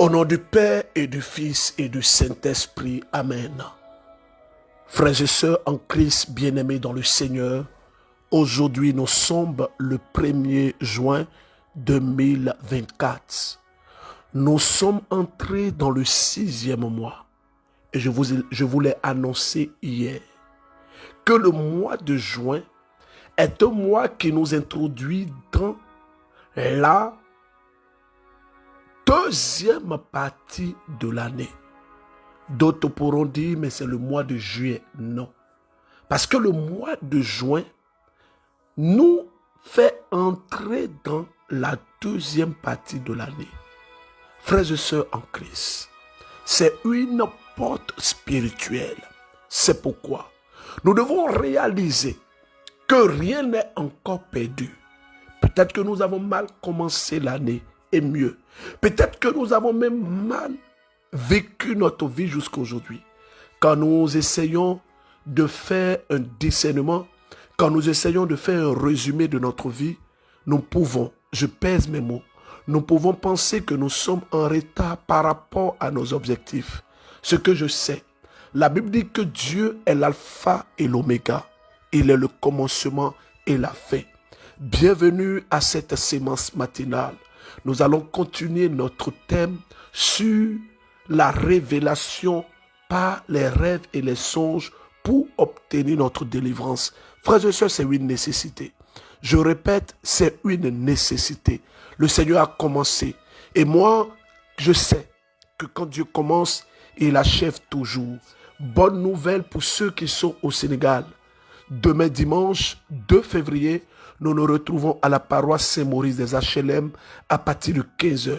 Au nom du Père et du Fils et du Saint-Esprit. Amen. Frères et sœurs en Christ, bien-aimés dans le Seigneur, aujourd'hui nous sommes le 1er juin 2024. Nous sommes entrés dans le 6e mois. Et je vous l'ai annoncé hier que le mois de juin est un mois qui nous introduit dans la deuxième partie de l'année. D'autres pourront dire, mais c'est le mois de juillet. Non. Parce que le mois de juin nous fait entrer dans la deuxième partie de l'année. Frères et sœurs en Christ, c'est une porte spirituelle. C'est pourquoi nous devons réaliser que rien n'est encore perdu. Peut-être que nous avons mal commencé l'année et mieux. Peut-être que nous avons même mal vécu notre vie jusqu'à aujourd'hui. Quand nous essayons de faire un discernement, quand nous essayons de faire un résumé de notre vie, nous pouvons, je pèse mes mots, nous pouvons penser que nous sommes en retard par rapport à nos objectifs. Ce que je sais, la Bible dit que Dieu est l'alpha et l'oméga. Il est le commencement et la fin. Bienvenue à cette séance matinale. Nous allons continuer notre thème sur la révélation par les rêves et les songes pour obtenir notre délivrance. Frères et sœurs, c'est une nécessité. Je répète, c'est une nécessité. Le Seigneur a commencé. Et moi, je sais que quand Dieu commence, il achève toujours. Bonne nouvelle pour ceux qui sont au Sénégal. Demain dimanche 2 février, nous nous retrouvons à la paroisse Saint-Maurice des HLM à partir de 15h.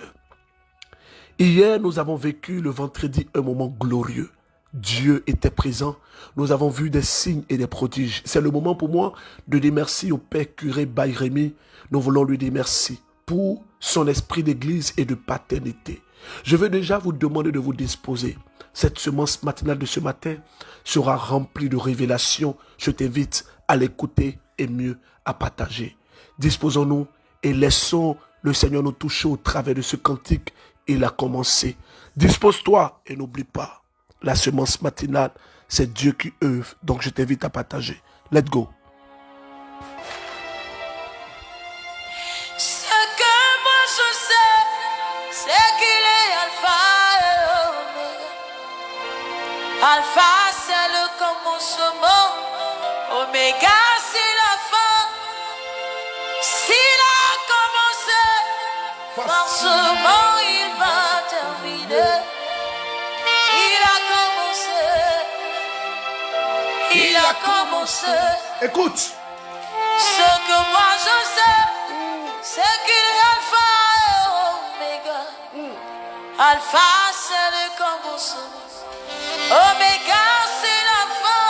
Hier, nous avons vécu le vendredi un moment glorieux. Dieu était présent. Nous avons vu des signes et des prodiges. C'est le moment pour moi de dire merci au Père curé Bayrémy. Nous voulons lui dire merci pour son esprit d'église et de paternité. Je veux déjà vous demander de vous disposer. Cette semence matinale de ce matin sera remplie de révélations. Je t'invite à l'écouter et mieux à partager. Disposons-nous et laissons le Seigneur nous toucher au travers de ce cantique. Il a commencé. Dispose-toi et n'oublie pas, la semence matinale, c'est Dieu qui œuvre. Donc je t'invite à partager. Let's go. Ce que moi je sais, c'est qu'il est Alpha et Oméga. Alpha, c'est le commencement. Oméga, c'est la fin. S'il a commencé, forcément il va terminer. Il a commencé. Écoute. Ce que moi je sais, c'est qu'il est Alpha et Oméga. Alpha, c'est le commencement. Oméga, c'est la fin.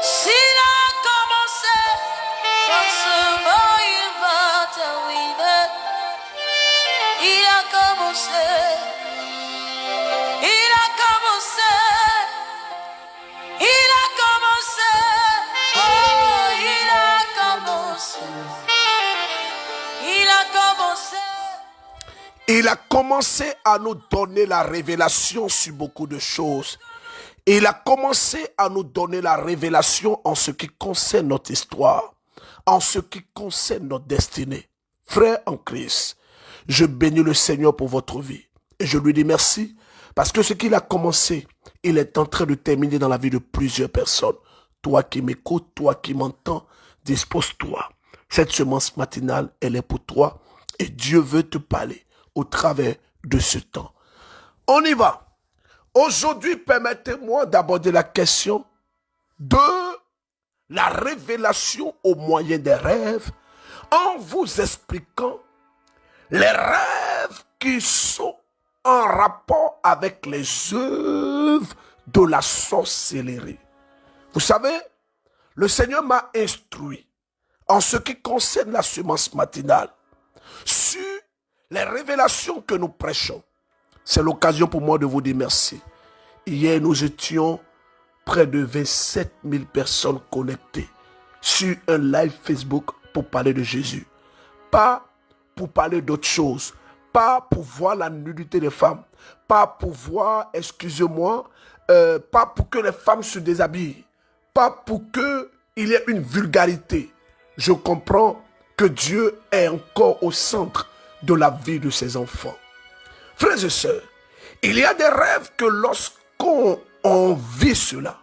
S'il a commencé, forcément il va terminer. Il a commencé. Il a commencé. Il a commencé. Oh, il a commencé. Il a commencé. Il a commencé à nous donner la révélation sur beaucoup de choses. Il a commencé à nous donner la révélation en ce qui concerne notre histoire, en ce qui concerne notre destinée. Frères en Christ, je bénis le Seigneur pour votre vie. Et je lui dis merci parce que ce qu'il a commencé, il est en train de terminer dans la vie de plusieurs personnes. Toi qui m'écoutes, toi qui m'entends, dispose-toi. Cette semence matinale, elle est pour toi et Dieu veut te parler au travers de ce temps. On y va. Aujourd'hui, permettez-moi d'aborder la question de la révélation au moyen des rêves en vous expliquant les rêves qui sont en rapport avec les œuvres de la sorcellerie. Vous savez, le Seigneur m'a instruit en ce qui concerne la semence matinale sur les révélations que nous prêchons. C'est l'occasion pour moi de vous dire merci. Hier, nous étions près de 27 000 personnes connectées sur un live Facebook pour parler de Jésus. Pas pour parler d'autre chose, pas pour voir la nudité des femmes, pas pour voir, excusez-moi, pas pour que les femmes se déshabillent, pas pour qu'il y ait une vulgarité. Je comprends que Dieu est encore au centre de la vie de ses enfants. Frères et sœurs, il y a des rêves que lorsqu'on vit cela,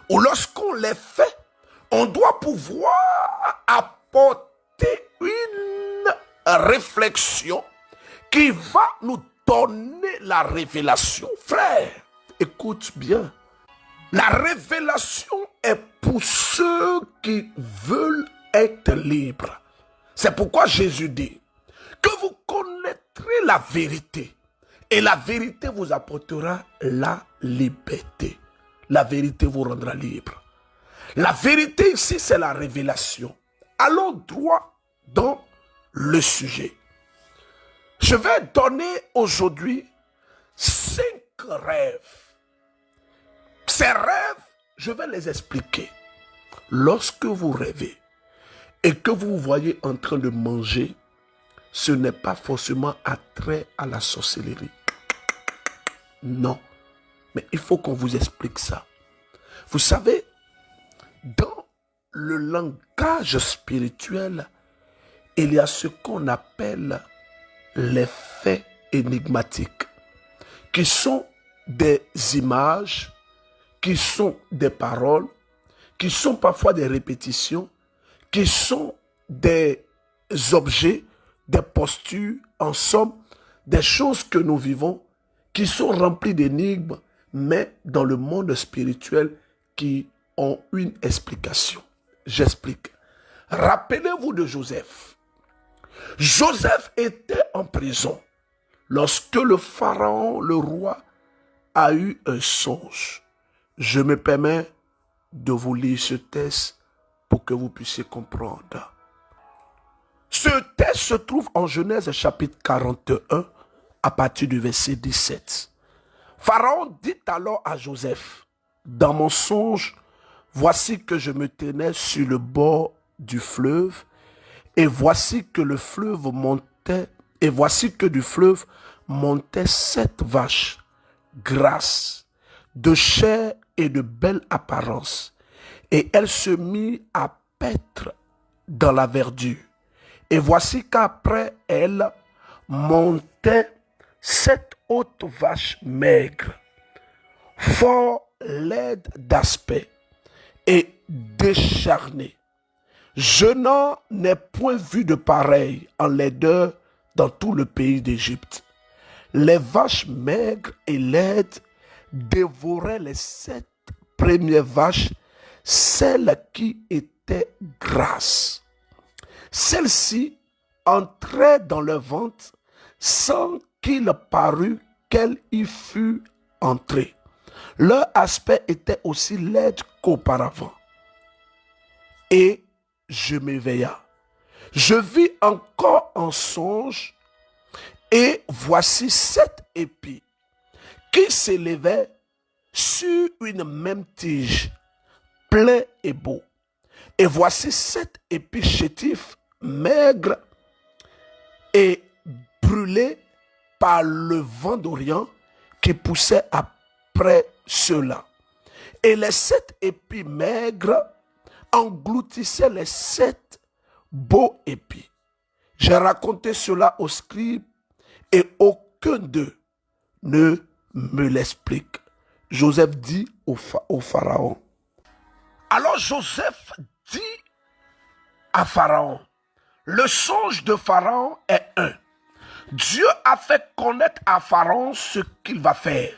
ou lorsqu'on les fait, on doit pouvoir apporter une réflexion qui va nous donner la révélation. Frère, écoute bien. La révélation est pour ceux qui veulent être libres. C'est pourquoi Jésus dit que vous connaîtrez la vérité et la vérité vous apportera la liberté. La vérité vous rendra libre. La vérité ici, c'est la révélation. Allons droit dans le sujet. Je vais donner aujourd'hui 5 rêves. Ces rêves, je vais les expliquer. Lorsque vous rêvez et que vous vous voyez en train de manger, ce n'est pas forcément attrait à la sorcellerie. Non. Mais il faut qu'on vous explique ça. Vous savez, dans le langage spirituel, il y a ce qu'on appelle les faits énigmatiques, qui sont des images, qui sont des paroles, qui sont parfois des répétitions, qui sont des objets, des postures, en somme, des choses que nous vivons, qui sont remplies d'énigmes, mais dans le monde spirituel, qui ont une explication. J'explique. Rappelez-vous de Joseph. Joseph était en prison lorsque le pharaon, le roi, a eu un songe. Je me permets de vous lire ce texte pour que vous puissiez comprendre. Ce texte se trouve en Genèse chapitre 41 à partir du verset 17. Pharaon dit alors à Joseph, dans mon songe, voici que je me tenais sur le bord du fleuve, et voici que le fleuve montait, et voici que du fleuve montaient 7 vaches, grasses, de chair et de belle apparence, et elles se mirent à paître dans la verdure. Et voici qu'après elles montaient 7 autres vaches maigres, fort laides d'aspect et décharnées. Je n'en ai point vu de pareil en laideur dans tout le pays d'Égypte. Les vaches maigres et laides dévoraient les 7 premières vaches, celles qui étaient grasses. Celles-ci entraient dans leur ventre sans qu'il parût qu'elle y fût entrée. Leur aspect était aussi laid qu'auparavant. Et je m'éveilla. Je vis encore en songe, et voici 7 épis qui s'élevaient sur une même tige, pleins et beaux. Et voici 7 épis chétifs, maigres et brûlés par le vent d'Orient qui poussait après ceux-là. Et les 7 épis maigres engloutissaient les 7 beaux épis. J'ai raconté cela aux scribes et aucun d'eux ne me l'explique. Joseph dit au Pharaon. Alors Joseph dit à Pharaon, le songe de Pharaon est un. Dieu a fait connaître à Pharaon ce qu'il va faire.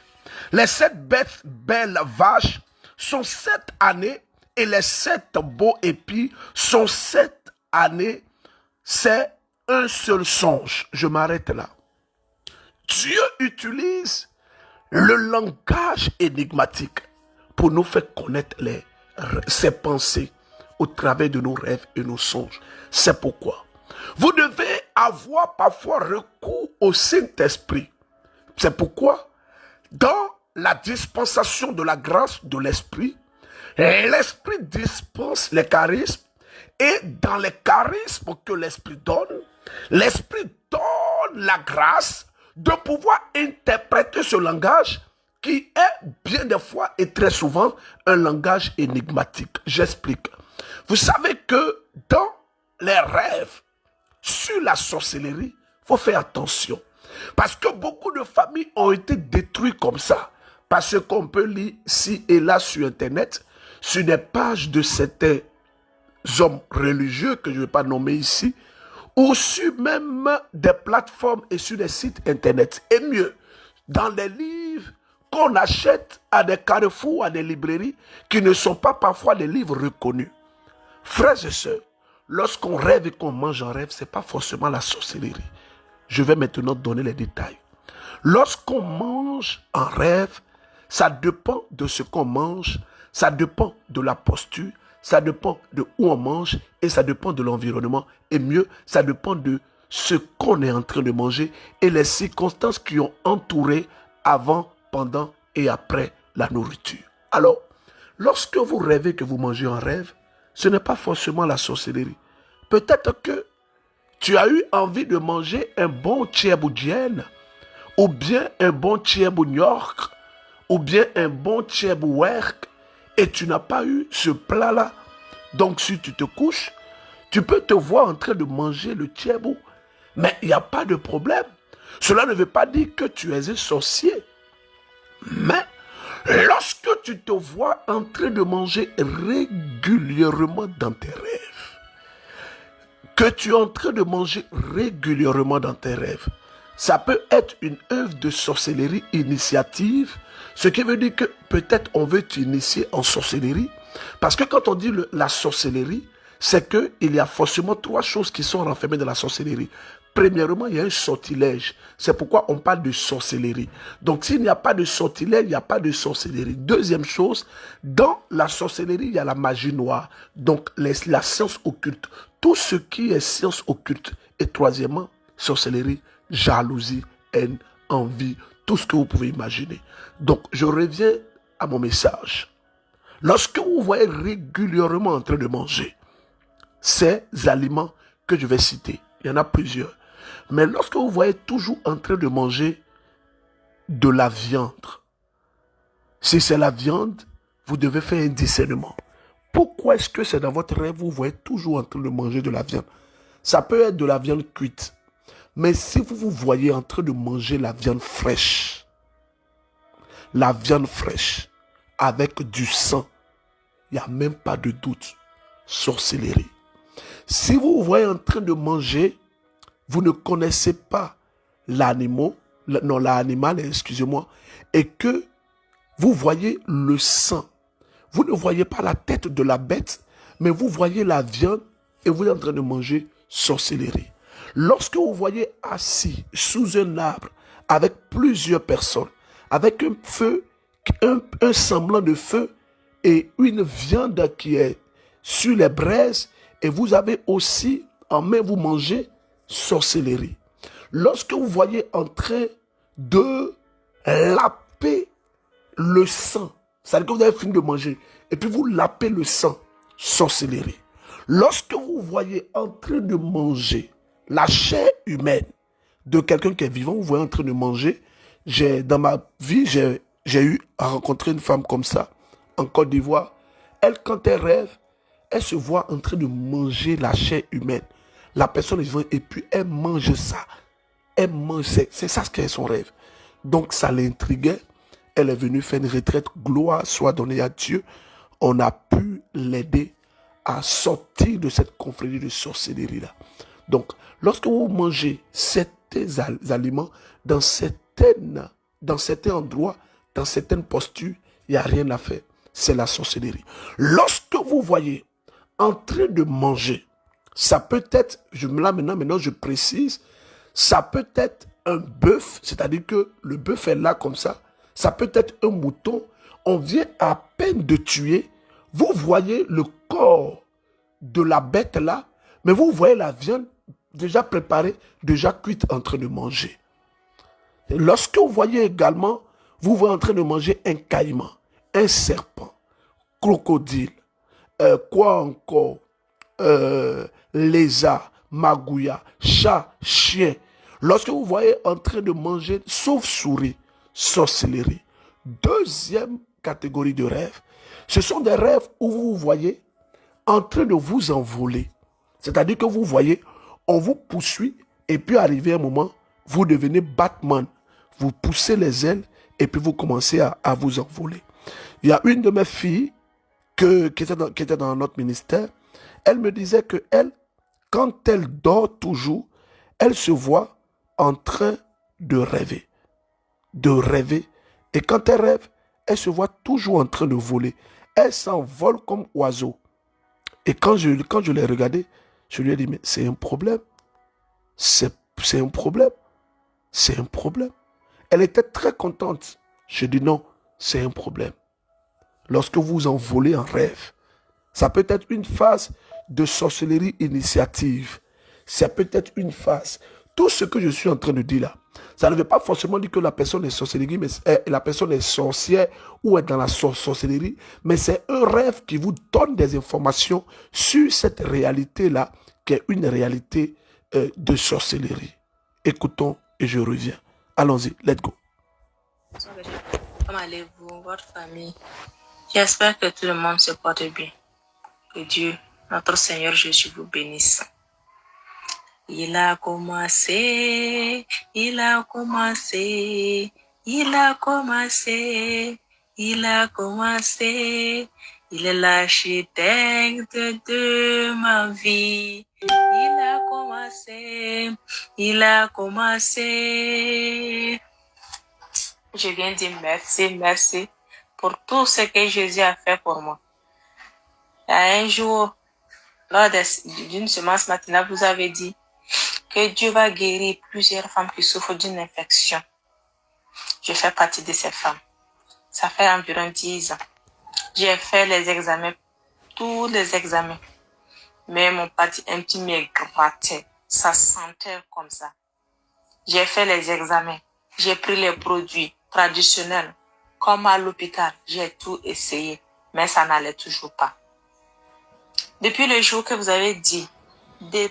Les 7 belles vaches sont 7 années et les 7 beaux épis sont 7 années. C'est un seul songe. Je m'arrête là. Dieu utilise le langage énigmatique pour nous faire connaître ses pensées au travers de nos rêves et nos songes. C'est pourquoi vous devez avoir parfois recours au Saint-Esprit. C'est pourquoi dans la dispensation de la grâce de l'Esprit, l'Esprit dispense les charismes, et dans les charismes que l'Esprit donne donne la grâce de pouvoir interpréter ce langage qui est bien des fois et très souvent un langage énigmatique. J'explique. Vous savez que dans les rêves sur la sorcellerie, il faut faire attention. Parce que beaucoup de familles ont été détruites comme ça. Parce qu'on peut lire ici et là sur Internet, sur des pages de certains hommes religieux que je ne vais pas nommer ici, ou sur même des plateformes et sur des sites Internet. Et mieux, dans les livres qu'on achète à des carrefours, à des librairies, qui ne sont pas parfois des livres reconnus. Frères et sœurs, lorsqu'on rêve et qu'on mange en rêve, ce n'est pas forcément la sorcellerie. Je vais maintenant donner les détails. Lorsqu'on mange en rêve, ça dépend de ce qu'on mange, ça dépend de la posture, ça dépend de où on mange et ça dépend de l'environnement. Et mieux, ça dépend de ce qu'on est en train de manger et les circonstances qui ont entouré avant, pendant et après la nourriture. Alors, lorsque vous rêvez que vous mangez en rêve, ce n'est pas forcément la sorcellerie. Peut-être que tu as eu envie de manger un bon tchèboudjienne, ou bien un bon tchèbou New York, ou bien un bon tchèbou werk, et tu n'as pas eu ce plat-là. Donc si tu te couches, tu peux te voir en train de manger le tchèbou, mais il n'y a pas de problème. Cela ne veut pas dire que tu es un sorcier. Mais lorsque tu te vois en train de manger régulièrement dans tes rêves, que tu es en train de manger régulièrement dans tes rêves, ça peut être une œuvre de sorcellerie initiative, ce qui veut dire que peut-être on veut t'initier en sorcellerie. Parce que quand on dit la sorcellerie, c'est qu'il y a forcément trois choses qui sont renfermées dans la sorcellerie. Premièrement, il y a un sortilège. C'est pourquoi on parle de sorcellerie. Donc, s'il n'y a pas de sortilège, il n'y a pas de sorcellerie. Deuxième chose, dans la sorcellerie, il y a la magie noire. Donc, la science occulte. Tout ce qui est science occulte. Et troisièmement, sorcellerie, jalousie, haine, envie, tout ce que vous pouvez imaginer. Donc, je reviens à mon message. Lorsque vous voyez régulièrement en train de manger ces aliments que je vais citer, il y en a plusieurs. Mais lorsque vous voyez toujours en train de manger de la viande, si c'est la viande, vous devez faire un discernement. Pourquoi est-ce que c'est dans votre rêve, vous voyez toujours en train de manger de la viande? Ça peut être de la viande cuite. Mais si vous vous voyez en train de manger la viande fraîche, avec du sang, il n'y a même pas de doute, sorcellerie. Si vous vous voyez en train de manger, vous ne connaissez pas l'animal, excusez-moi, et que vous voyez le sang. Vous ne voyez pas la tête de la bête, mais vous voyez la viande et vous êtes en train de manger, sorcellerie. Lorsque vous voyez assis sous un arbre avec plusieurs personnes, avec un feu, un semblant de feu et une viande qui est sur les braises, et vous avez aussi en main, vous mangez, sorcellerie. Lorsque vous voyez en train de laper le sang, c'est-à-dire que vous avez fini de manger, et puis vous lapez le sang, sorcellerie. Lorsque vous voyez en train de manger la chair humaine de quelqu'un qui est vivant, vous voyez en train de manger, dans ma vie, j'ai eu à rencontrer une femme comme ça, en Côte d'Ivoire. Elle, quand elle rêve, elle se voit en train de manger la chair humaine. La personne est vivante et puis elle mange ça. Elle mange, c'est ça ce qu'est son rêve. Donc ça l'intriguait. Elle est venue faire une retraite. Gloire soit donnée à Dieu. On a pu l'aider à sortir de cette confrérie de sorcellerie-là. Donc, lorsque vous mangez certains aliments dans certains endroits, dans certaines postures, il n'y a rien à faire. C'est la sorcellerie. Lorsque vous voyez en train de manger, ça peut être, maintenant je précise, ça peut être un bœuf, c'est-à-dire que le bœuf est là comme ça, ça peut être un mouton, on vient à peine de tuer, vous voyez le corps de la bête là, mais vous voyez la viande déjà préparée, déjà cuite en train de manger. Et lorsque vous voyez également, vous voyez en train de manger un caïman, un serpent, crocodile, quoi encore, lézard, magouilla, chat, chien. Lorsque vous voyez en train de manger chauve-souris, sorcellerie. Deuxième catégorie de rêves, ce sont des rêves où vous voyez en train de vous envoler. C'est-à-dire que vous voyez, on vous poursuit et puis arrivé un moment, vous devenez Batman. Vous poussez les ailes et puis vous commencez à vous envoler. Il y a une de mes filles qui était dans notre ministère. Elle me disait que elle, quand elle dort toujours, elle se voit en train de rêver. De rêver. Et quand elle rêve, elle se voit toujours en train de voler. Elle s'envole comme oiseau. Et quand je l'ai regardée, je lui ai dit, mais c'est un problème. C'est un problème. C'est un problème. Elle était très contente. Je dis non, c'est un problème. Lorsque vous envolez en rêve, ça peut être une phase de sorcellerie initiative. Ça peut être une phase. Tout ce que je suis en train de dire là, ça ne veut pas forcément dire que la personne est sorcellerie, mais la personne est sorcière ou est dans la sorcellerie, mais c'est un rêve qui vous donne des informations sur cette réalité-là, qui est une réalité de sorcellerie. Écoutons et je reviens. Allons-y, let's go. Comment allez-vous, votre famille? J'espère que tout le monde se porte bien. Que Dieu, notre Seigneur Jésus, vous bénisse. Il a commencé, il a commencé, il a commencé, il a commencé. Il est l'architecte de ma vie. Il a commencé, il a commencé. Je viens dire merci, merci pour tout ce que Jésus a fait pour moi. Un jour, lors d'une semence matinale, vous avez dit que Dieu va guérir plusieurs femmes qui souffrent d'une infection. Je fais partie de ces femmes. Ça fait environ 10 ans. J'ai fait les examens, tous les examens. Mais mon parti intime me grattait. Ça sentait comme ça. J'ai fait les examens. J'ai pris les produits traditionnels. Comme à l'hôpital, j'ai tout essayé. Mais ça n'allait toujours pas. Depuis le jour que vous avez dit de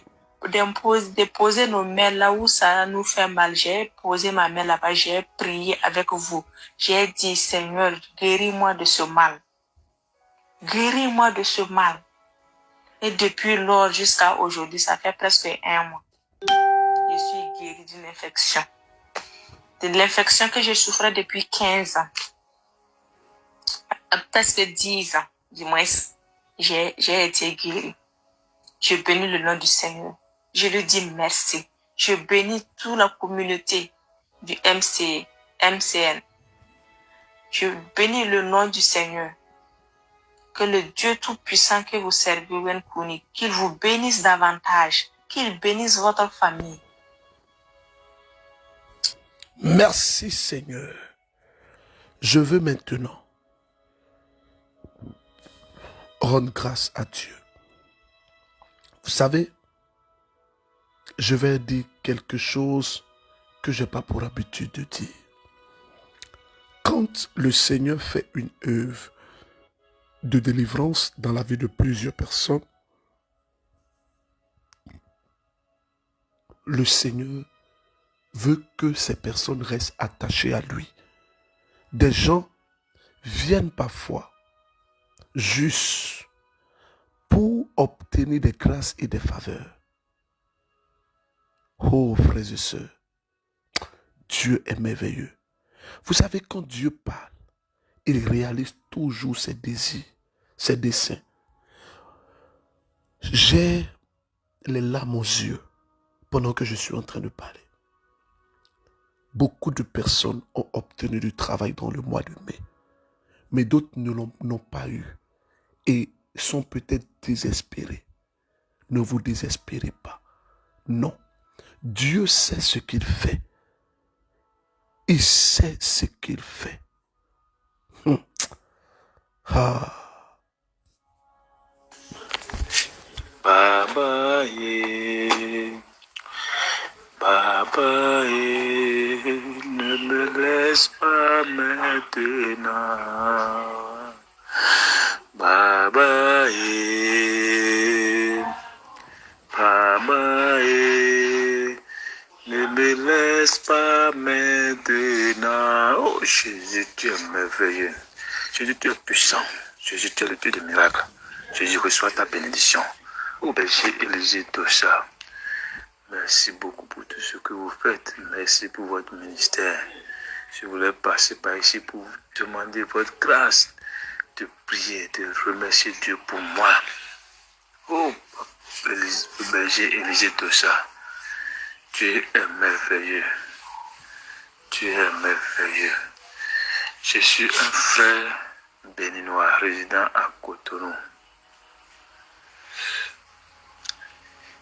poser nos mains là où ça nous fait mal, j'ai posé ma main là-bas, j'ai prié avec vous. J'ai dit, Seigneur, guéris-moi de ce mal. Guéris-moi de ce mal. Et depuis lors jusqu'à aujourd'hui, ça fait presque 1 mois. Je suis guérie d'une infection. De l'infection que je souffrais depuis 15 ans. Presque 10 ans, du moins, j'ai été guérie. Je bénis le nom du Seigneur. Je lui dis merci. Je bénis toute la communauté du MCN. Je bénis le nom du Seigneur. Que le Dieu Tout-Puissant que vous servez, Wenkouni, qu'il vous bénisse davantage, qu'il bénisse votre famille. Merci Seigneur. Je veux maintenant rendre grâce à Dieu. Vous savez, je vais dire quelque chose que je n'ai pas pour habitude de dire. Quand le Seigneur fait une œuvre de délivrance dans la vie de plusieurs personnes, le Seigneur veut que ces personnes restent attachées à lui. Des gens viennent parfois juste pour obtenir des grâces et des faveurs. Oh, frères et sœurs, Dieu est merveilleux. Vous savez, quand Dieu parle, il réalise toujours ses désirs, ses desseins. J'ai les larmes aux yeux pendant que je suis en train de parler. Beaucoup de personnes ont obtenu du travail dans le mois de mai, mais d'autres n'ont pas eu et sont peut-être désespérés. Ne vous désespérez pas. Non. Dieu sait ce qu'il fait. Il sait ce qu'il fait. Ah. Baba ye, Baba ye, ne me laisse pas maintenant. Baba ye, ne me là maintenant. Oh Jésus, tu es merveilleux. Jésus, tu es puissant. Jésus, tu es le Dieu des miracles. Jésus, reçois ta bénédiction. Oh berger Élisée Tocha, merci beaucoup pour tout ce que vous faites. Merci pour votre ministère. Je voulais passer par ici pour vous demander votre grâce, de prier, de remercier Dieu pour moi. Oh, berger Élisée Tocha, tu es merveilleux. Tu es merveilleux. Je suis un frère béninois résident à Cotonou.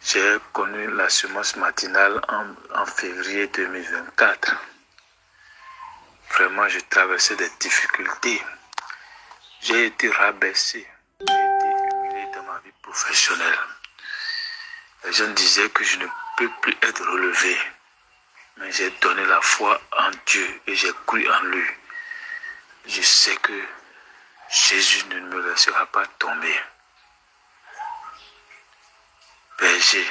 J'ai connu la semence matinale en février 2024. Vraiment, je traversais des difficultés. J'ai été rabaissé. J'ai été humilié dans ma vie professionnelle. Les gens disaient que je ne peux plus être relevé. Mais j'ai donné la foi en Dieu et j'ai cru en lui. Je sais que Jésus ne me laissera pas tomber. Berger,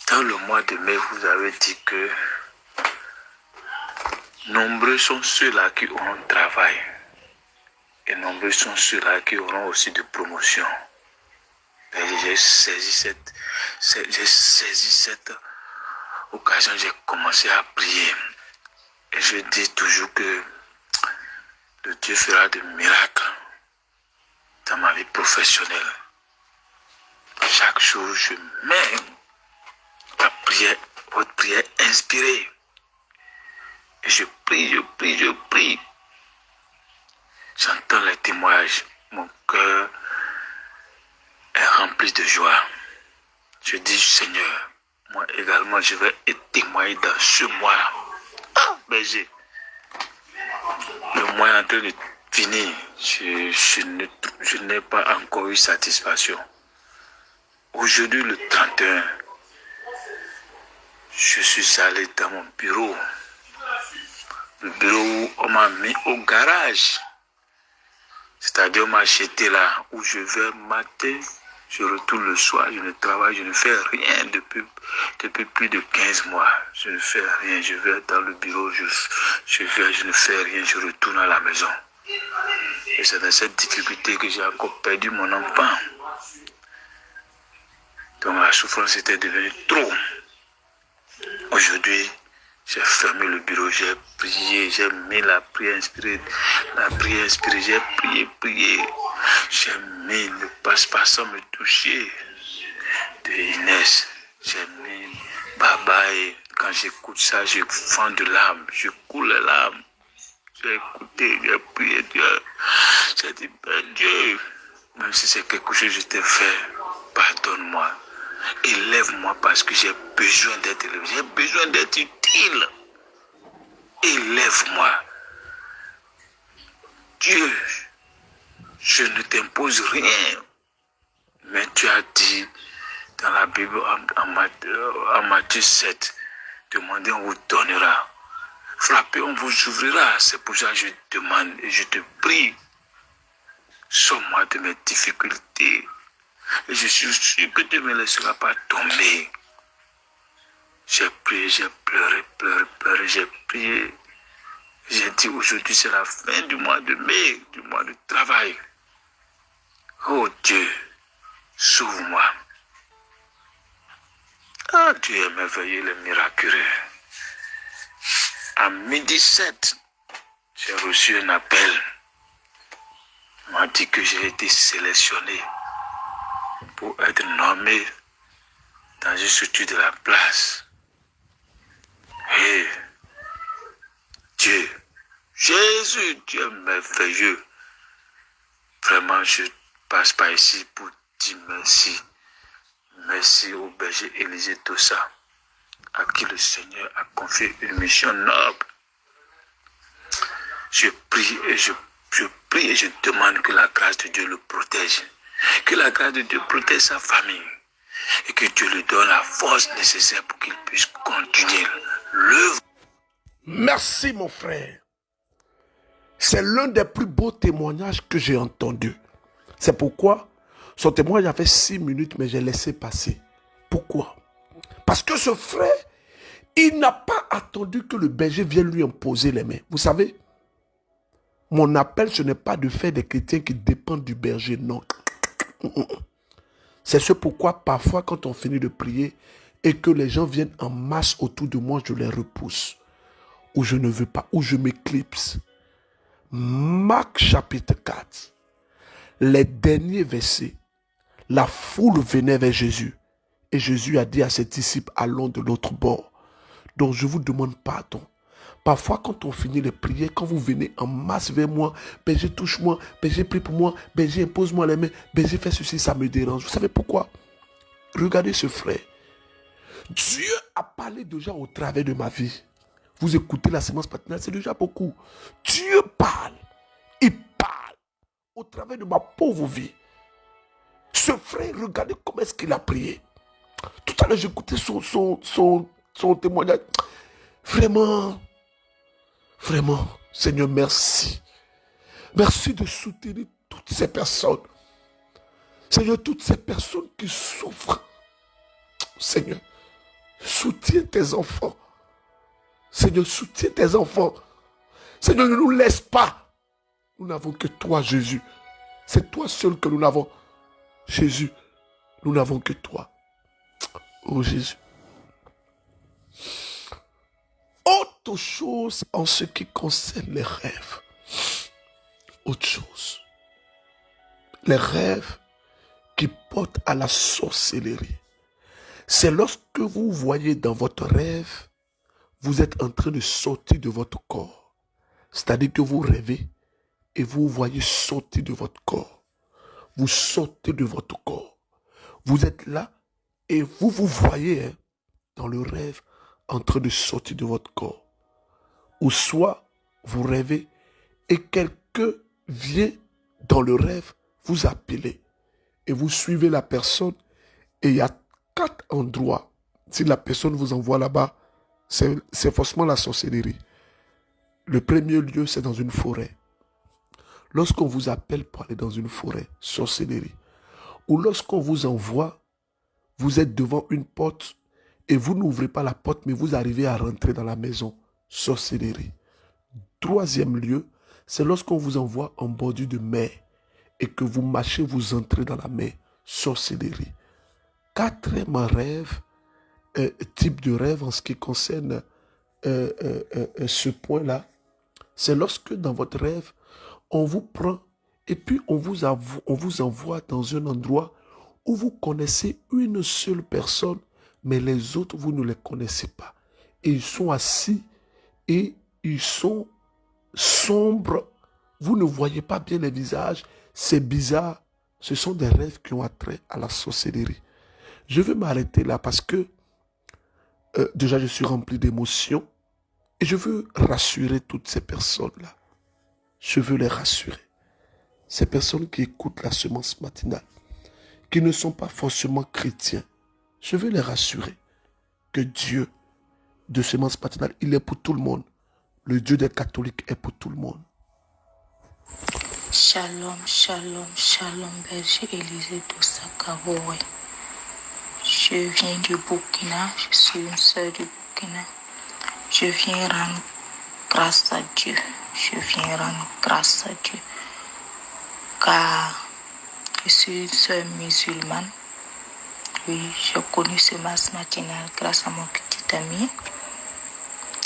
dans le mois de mai, vous avez dit que nombreux sont ceux-là qui auront travail et nombreux sont ceux-là qui auront aussi de promotion. Berger, j'ai saisi cette occasion, j'ai commencé à prier et je dis toujours que le Dieu fera des miracles dans ma vie professionnelle. Chaque jour, je mets la prière, votre prière inspirée. Et je prie. J'entends les témoignages. Mon cœur est rempli de joie. Je dis, Seigneur, moi également, je vais être témoin dans ce mois. Ah, berger. Le mois est en train de finir. Je n'ai pas encore eu satisfaction. Aujourd'hui, le 31, je suis allé dans mon bureau. Le bureau où on m'a mis au garage. C'est-à-dire, on m'a jeté là où je vais matin, je retourne le soir, je ne travaille, je ne fais rien depuis plus de 15 mois. Je ne fais rien. Je vais dans le bureau, je ne fais rien, je retourne à la maison. Et c'est dans cette difficulté que j'ai encore perdu mon enfant. Donc la souffrance était devenue trop. Aujourd'hui, j'ai fermé le bureau, j'ai prié, j'ai mis la prière inspirée. J'ai prié. J'ai mis le passe-passe sans me toucher de Inès. J'ai mis Baba et quand j'écoute ça, je fends de larmes, je coule les larmes. J'ai écouté, j'ai prié Dieu. J'ai dit, ben Dieu, même si c'est quelque chose que je t'ai fait, pardonne-moi. Élève-moi parce que j'ai besoin d'être élevé. J'ai besoin d'être utile. Élève-moi. Dieu, je ne t'impose rien. Mais tu as dit dans la Bible, en Matthieu 7, demandez, on vous donnera. Frappez, on vous ouvrira. C'est pour ça que je demande et je te prie. Sauve-moi de mes difficultés. Et je suis sûr que tu ne me laisseras pas tomber. J'ai prié, j'ai pleuré, j'ai prié. J'ai dit aujourd'hui c'est la fin du mois de mai, du mois de travail. Oh Dieu, sauve-moi. Ah Dieu est merveilleux, le miraculeux. À 12h07, j'ai reçu un appel. On m'a dit que j'ai été sélectionné pour être nommé dans une structure de la place. Et Dieu, Jésus, Dieu est merveilleux. Vraiment, je passe par ici pour dire merci. Merci au berger Élisée Tocha, à qui le Seigneur a confié une mission noble. Je prie et je prie et je demande que la grâce de Dieu le protège. Que la grâce de Dieu protège sa famille. Et que Dieu lui donne la force nécessaire pour qu'il puisse continuer l'œuvre. Merci mon frère. C'est l'un des plus beaux témoignages que j'ai entendu. C'est pourquoi son témoignage a fait 6 minutes, mais j'ai laissé passer. Pourquoi? Parce que ce frère Il n'a pas attendu que le berger vienne lui imposer les mains. Vous savez, mon appel, ce n'est pas de faire des chrétiens qui dépendent du berger, non. C'est ce pourquoi parfois quand on finit de prier et que les gens viennent en masse autour de moi, je les repousse. Ou je ne veux pas, ou je m'éclipse. Marc chapitre 4, les derniers versets, la foule venait vers Jésus. Et Jésus a dit à ses disciples, allons de l'autre bord. Donc je vous demande pardon. Parfois quand on finit les prières, quand vous venez en masse vers moi, berger touche-moi, berger prie pour moi, berger impose-moi les mains, berger fait ceci, ça me dérange. Vous savez pourquoi? Regardez ce frère. Dieu a parlé déjà au travers de ma vie. Vous écoutez la sémence matinale, c'est déjà beaucoup. Dieu parle. Il parle au travers de ma pauvre vie. Ce frère, regardez comment est-ce qu'il a prié. Tout à l'heure, j'écoutais son témoignage. Vraiment, Seigneur, merci. Merci de soutenir toutes ces personnes. Seigneur, toutes ces personnes qui souffrent. Seigneur, soutiens tes enfants. Seigneur, soutiens tes enfants. Seigneur, ne nous laisse pas. Nous n'avons que toi, Jésus. C'est toi seul que nous n'avons. Jésus, nous n'avons que toi. Oh Jésus. Autre chose en ce qui concerne les rêves. Autre chose. Les rêves qui portent à la sorcellerie. C'est lorsque vous voyez dans votre rêve, vous êtes en train de sortir de votre corps. C'est-à-dire que vous rêvez et vous voyez sortir de votre corps. Vous sortez de votre corps. Vous êtes là et vous voyez dans le rêve en train de sortir de votre corps. Ou soit vous rêvez et quelqu'un vient dans le rêve vous appeler et vous suivez la personne et il y a 4 endroits. Si la personne vous envoie là-bas, c'est forcément la sorcellerie. Le premier lieu, c'est dans une forêt. Lorsqu'on vous appelle pour aller dans une forêt, sorcellerie. Ou lorsqu'on vous envoie, vous êtes devant une porte et vous n'ouvrez pas la porte, mais vous arrivez à rentrer dans la maison, sorcellerie. Troisième lieu, c'est lorsqu'on vous envoie en bordure de mer et que vous marchez, vous entrez dans la mer, sorcellerie. Quatrième rêve, type de rêve en ce qui concerne ce point-là, c'est lorsque dans votre rêve, on vous prend et puis on vous envoie dans un endroit où vous connaissez une seule personne, mais les autres, vous ne les connaissez pas. Et ils sont assis et ils sont sombres. Vous ne voyez pas bien les visages. C'est bizarre. Ce sont des rêves qui ont attrait à la sorcellerie. Je vais m'arrêter là parce que déjà je suis rempli d'émotions et je veux rassurer toutes ces personnes-là. Je veux les rassurer. Ces personnes qui écoutent la semence matinale, qui ne sont pas forcément chrétiens, je veux les rassurer que Dieu de semence matinale, il est pour tout le monde. Le Dieu des catholiques est pour tout le monde. Shalom, shalom, shalom, berger Élisée Dosakawowe. Je viens du Burkina, je suis une sœur du Burkina. Je viens rendre grâce à Dieu. Je viens rendre grâce à Dieu. Car je suis une sœur musulmane. Oui, j'ai connu ce masse matinal grâce à mon petit ami.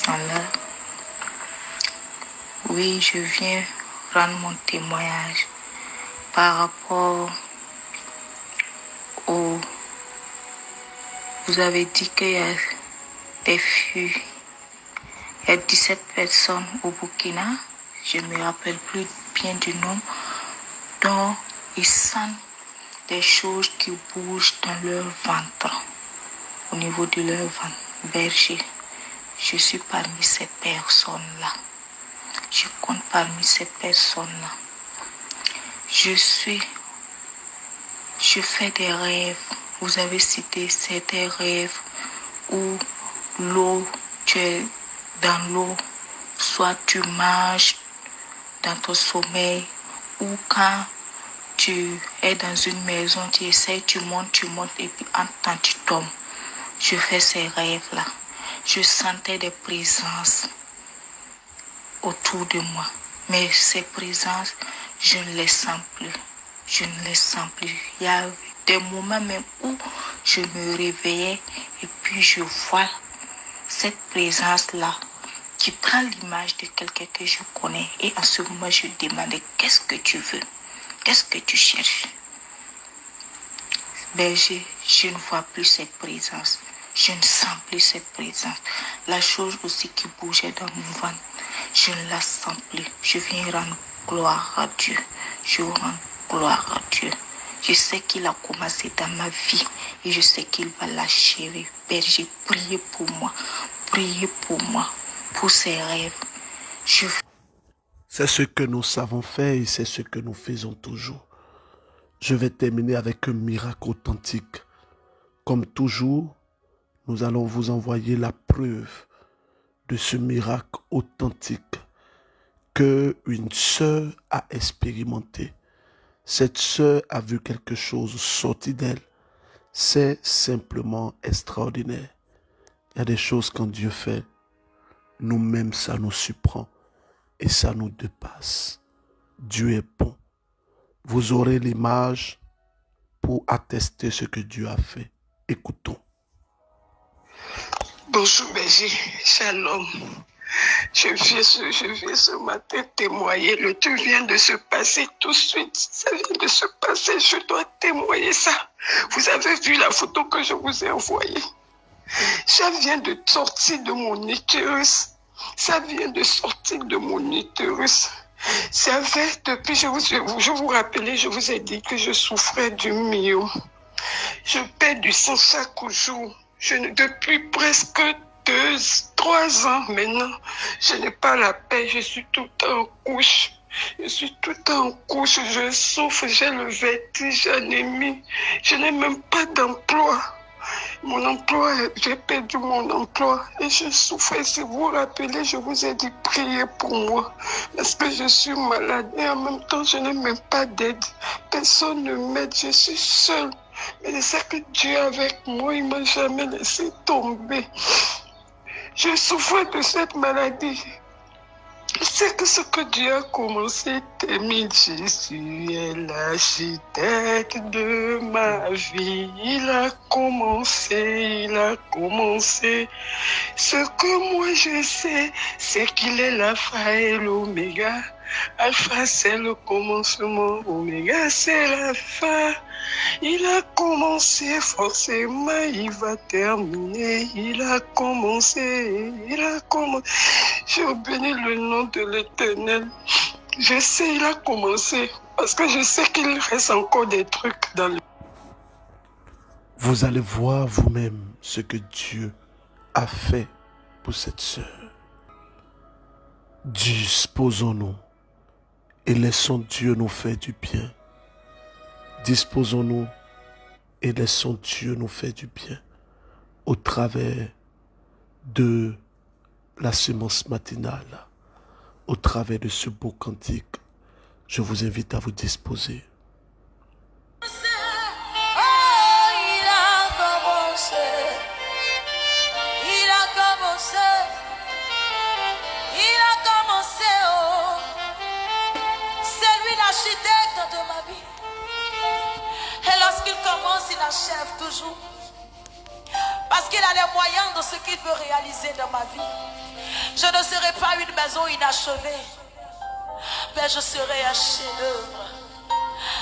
Alors, oui, je viens rendre mon témoignage par rapport au... Vous avez dit qu'il y a des filles, il y a 17 personnes au Burkina, je ne me rappelle plus bien du nom, dont ils sentent des choses qui bougent dans leur ventre, au niveau de leur ventre. Berger, je suis parmi ces personnes-là. Je compte parmi ces personnes-là. Je fais des rêves. Vous avez cité certains rêves où l'eau, tu es dans l'eau, soit tu manges dans ton sommeil, ou quand tu es dans une maison, tu essaies, tu montes, et puis en temps tu tombes. Je fais ces rêves-là. je sentais des présences autour de moi. Mais ces présences, je ne les sens plus. Je ne les sens plus. Il y a des moments même où je me réveillais et puis je vois cette présence-là qui prend l'image de quelqu'un que je connais. Et en ce moment, je demandais, qu'est-ce que tu veux? Qu'est-ce que tu cherches? Mais je ne vois plus cette présence. Je ne sens plus cette présence. La chose aussi qui bougeait dans mon ventre, je ne la sens plus. Je viens rendre gloire à Dieu. Je rends gloire à Dieu. Je sais qu'il a commencé dans ma vie et je sais qu'il va l'achever. Père, j'ai prié pour moi. Priez pour moi, pour ces rêves. C'est ce que nous savons faire et c'est ce que nous faisons toujours. Je vais terminer avec un miracle authentique. Comme toujours, nous allons vous envoyer la preuve de ce miracle authentique que une sœur a expérimenté. Cette sœur a vu quelque chose sortir d'elle. C'est simplement extraordinaire. Il y a des choses quand Dieu fait, nous-mêmes ça nous surprend et ça nous dépasse. Dieu est bon. Vous aurez l'image pour attester ce que Dieu a fait. Écoutons. Bonjour Béji, shalom. Je viens ce matin témoigner. Le tout vient de se passer tout de suite. Ça vient de se passer, je dois témoigner ça. Vous avez vu la photo que je vous ai envoyée. Ça vient de sortir de mon utérus. Ça vient de sortir de mon utérus. Ça fait depuis, je vous rappelais, je vous ai dit que je souffrais du myome. Je perds du sang chaque jour. Depuis presque 3 ans maintenant, je n'ai pas la paix. Je suis tout le temps en couche. Je suis tout le temps en couche. Je souffre, j'ai le vertige, l'anémie. Je n'ai même pas d'emploi. Mon emploi, j'ai perdu mon emploi et je souffrais. Si vous vous rappelez, je vous ai dit priez pour moi parce que je suis malade et en même temps je n'ai même pas d'aide. Personne ne m'aide, je suis seule. Mais je sais que Dieu est avec moi, il ne m'a jamais laissé tomber. Je souffrais de cette maladie. Je sais que ce que Dieu a commencé, Jésus est l'architecte de ma vie. Il a commencé. Ce que moi je sais, c'est qu'il est l'alpha et l'oméga. Alpha c'est le commencement, oméga c'est la fin. Il a commencé, forcément il va terminer. Il a commencé. Je bénis le nom de l'Éternel. Je sais, il a commencé, parce que je sais qu'il reste encore des trucs dans le... Vous allez voir vous-même ce que Dieu a fait pour cette sœur. Disposons-nous et laissons Dieu nous faire du bien. Disposons-nous et laissons Dieu nous faire du bien au travers de la semence matinale, au travers de ce beau cantique. Je vous invite à vous disposer. L'architecte de ma vie. Et lorsqu'il commence, il achève toujours. Parce qu'il a les moyens de ce qu'il veut réaliser dans ma vie. Je ne serai pas une maison inachevée, mais je serai un chef-d'œuvre.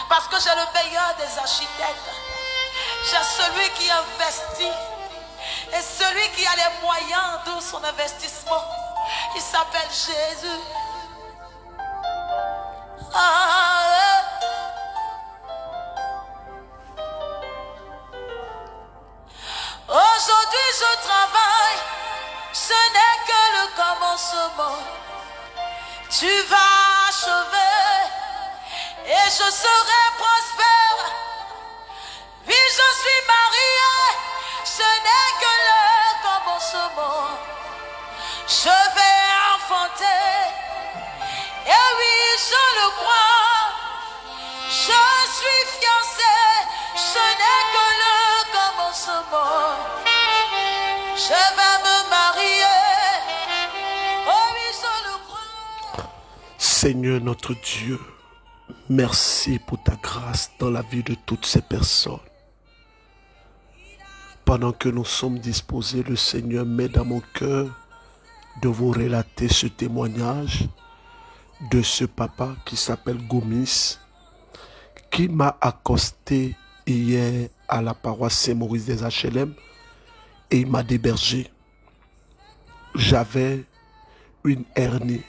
Parce que j'ai le meilleur des architectes. J'ai celui qui investit et celui qui a les moyens de son investissement. Il s'appelle Jésus. Aujourd'hui je travaille, ce n'est que le commencement. Tu vas achever et je serai prospère. Oui, je suis mariée, ce n'est que le commencement. Je vais enfanter, et oui, je le crois. Je suis fiancée, ce n'est que le commencement. Je vais me marier. Seigneur notre Dieu, merci pour ta grâce dans la vie de toutes ces personnes. Pendant que nous sommes disposés, le Seigneur met dans mon cœur de vous relater ce témoignage de ce papa qui s'appelle Gomis, qui m'a accosté hier à la paroisse Saint-Maurice des HLM et il m'a débergé. J'avais une hernie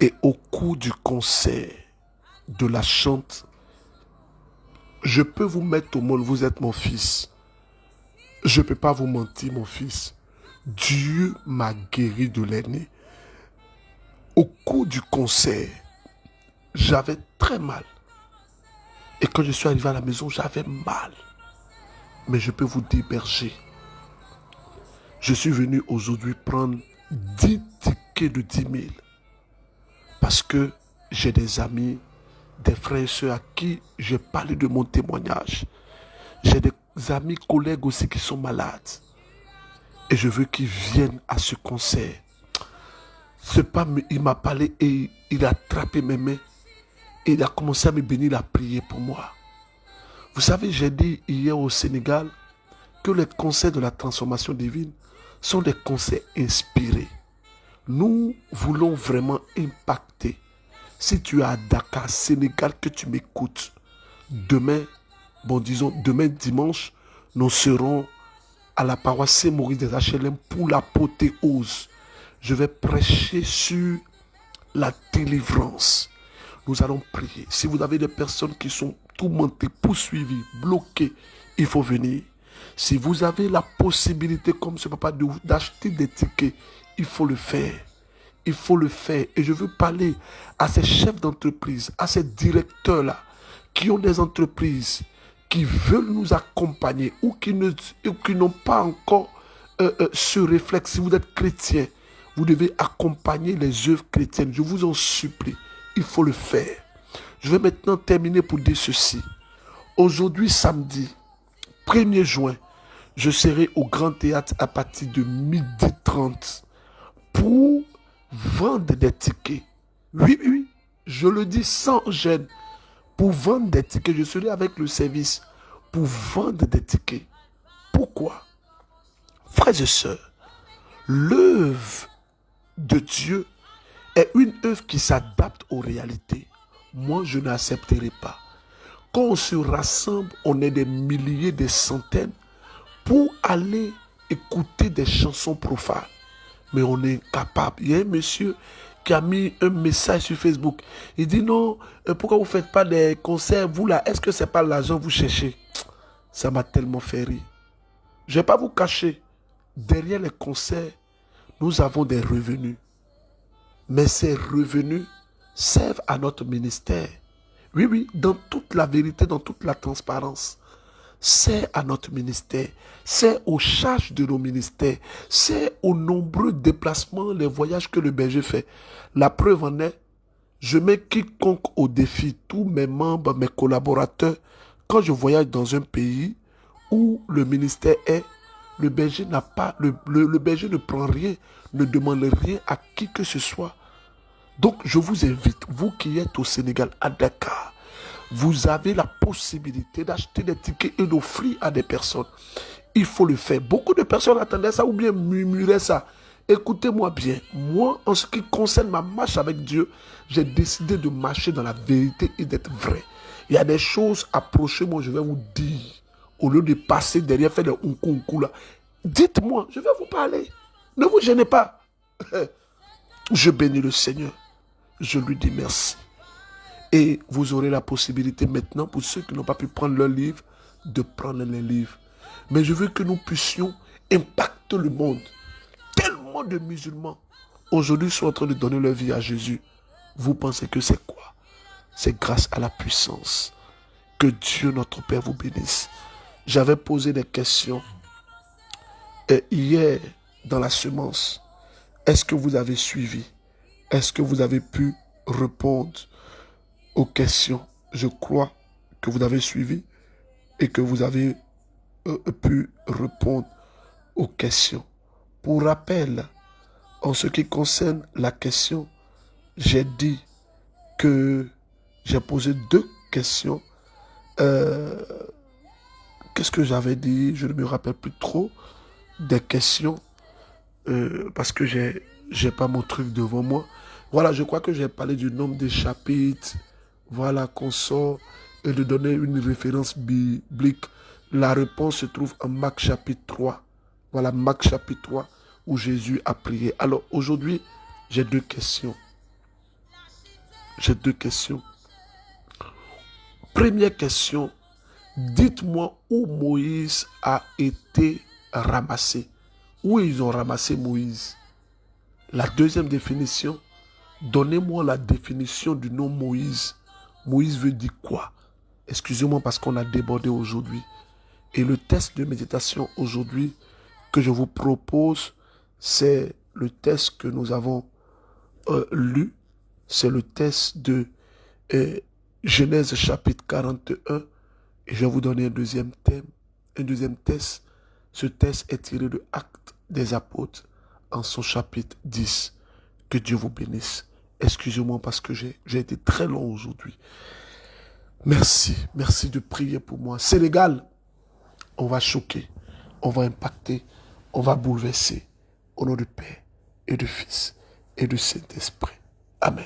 et au cours du concert de la chante, je peux vous mettre au monde, vous êtes mon fils. Je ne peux pas vous mentir, mon fils. Dieu m'a guéri de l'hernie. Au cours du concert, j'avais très mal. Et quand je suis arrivé à la maison, j'avais mal. Mais je peux vous déberger. Je suis venu aujourd'hui prendre 10 tickets de 10 000. Parce que j'ai des amis, des frères et sœurs à qui j'ai parlé de mon témoignage. J'ai des amis, collègues aussi qui sont malades. Et je veux qu'ils viennent à ce concert. Il m'a parlé et il a attrapé mes mains. Et il a commencé à me bénir, à prier pour moi. Vous savez, j'ai dit hier au Sénégal que les concerts de la transformation divine sont des concerts inspirés. Nous voulons vraiment impacter. Si tu es à Dakar, Sénégal, que tu m'écoutes, demain dimanche, nous serons à la paroisse Saint-Maurice des HLM pour l'apothéose. Je vais prêcher sur la délivrance. Nous allons prier. Si vous avez des personnes qui sont tourmentées, poursuivies, bloquées, il faut venir. Si vous avez la possibilité, comme ce papa, d'acheter des tickets, il faut le faire. Il faut le faire. Et je veux parler à ces chefs d'entreprise, à ces directeurs-là, qui ont des entreprises, qui veulent nous accompagner ou qui n'ont pas encore ce réflexe. Si vous êtes chrétien, vous devez accompagner les œuvres chrétiennes. Je vous en supplie. Il faut le faire. Je vais maintenant terminer pour dire ceci. Aujourd'hui, samedi, 1er juin, je serai au Grand Théâtre à partir de 12h30 pour vendre des tickets. Oui, je le dis sans gêne. Pour vendre des tickets, je serai avec le service pour vendre des tickets. Pourquoi? Frères et sœurs, l'œuvre de Dieu est une œuvre qui s'adapte aux réalités. Moi, je n'accepterai pas. Quand on se rassemble, on est des milliers, des centaines, pour aller écouter des chansons profanes. Mais on est incapable. Il y a un monsieur qui a mis un message sur Facebook. Il dit non, pourquoi vous ne faites pas des concerts, vous là, est-ce que ce n'est pas l'argent que vous cherchez? Ça m'a tellement fait rire. Je ne vais pas vous cacher. Derrière les concerts, nous avons des revenus. Mais ces revenus servent à notre ministère. Oui, dans toute la vérité, dans toute la transparence. C'est à notre ministère, c'est aux charges de nos ministères, c'est aux nombreux déplacements, les voyages que le berger fait. La preuve en est, je mets quiconque au défi, tous mes membres, mes collaborateurs, quand je voyage dans un pays où le ministère est, le berger n'a pas, le berger ne prend rien, ne demande rien à qui que ce soit. Donc je vous invite, vous qui êtes au Sénégal, à Dakar, vous avez la possibilité d'acheter des tickets et d'offrir à des personnes. Il faut le faire. Beaucoup de personnes attendaient ça ou bien murmuraient ça. Écoutez-moi bien. Moi, en ce qui concerne ma marche avec Dieu, j'ai décidé de marcher dans la vérité et d'être vrai. Il y a des choses, approchez-moi, je vais vous dire. Au lieu de passer derrière, faire des unkou là. Dites-moi, je vais vous parler. Ne vous gênez pas. Je bénis le Seigneur. Je lui dis merci. Et vous aurez la possibilité maintenant, pour ceux qui n'ont pas pu prendre leur livre, de prendre les livres. Mais je veux que nous puissions impacter le monde. Tellement de musulmans aujourd'hui sont en train de donner leur vie à Jésus. Vous pensez que c'est quoi? C'est grâce à la puissance. Que Dieu notre Père vous bénisse. J'avais posé des questions hier dans la semence. Est-ce que vous avez suivi? Est-ce que vous avez pu répondre aux questions? Je crois que vous avez suivi et que vous avez pu répondre aux questions. Pour rappel, en ce qui concerne la question j'ai dit que j'ai posé 2 questions. Qu'est-ce que j'avais dit? Je ne me rappelle plus trop des questions parce que j'ai pas mon truc devant moi. Voilà, je crois que j'ai parlé du nombre des chapitres. Voilà, qu'on sort et de donner une référence biblique. La réponse se trouve en Marc chapitre 3. Voilà, Marc chapitre 3 où Jésus a prié. Alors aujourd'hui, j'ai 2 questions. J'ai 2 questions. Première question, dites-moi où Moïse a été ramassé. Où ils ont ramassé Moïse? La deuxième définition, donnez-moi la définition du nom Moïse. Moïse veut dire quoi? Excusez-moi parce qu'on a débordé aujourd'hui. Et le test de méditation aujourd'hui que je vous propose, c'est le test que nous avons lu. C'est le test de Genèse chapitre 41. Et je vais vous donner un deuxième thème, un deuxième test. Ce test est tiré de Actes des Apôtres en son chapitre 10. Que Dieu vous bénisse. Excusez-moi parce que j'ai été très long aujourd'hui. Merci de prier pour moi. Sénégal, on va choquer, on va impacter, on va bouleverser. Au nom du Père et du Fils et du Saint-Esprit. Amen.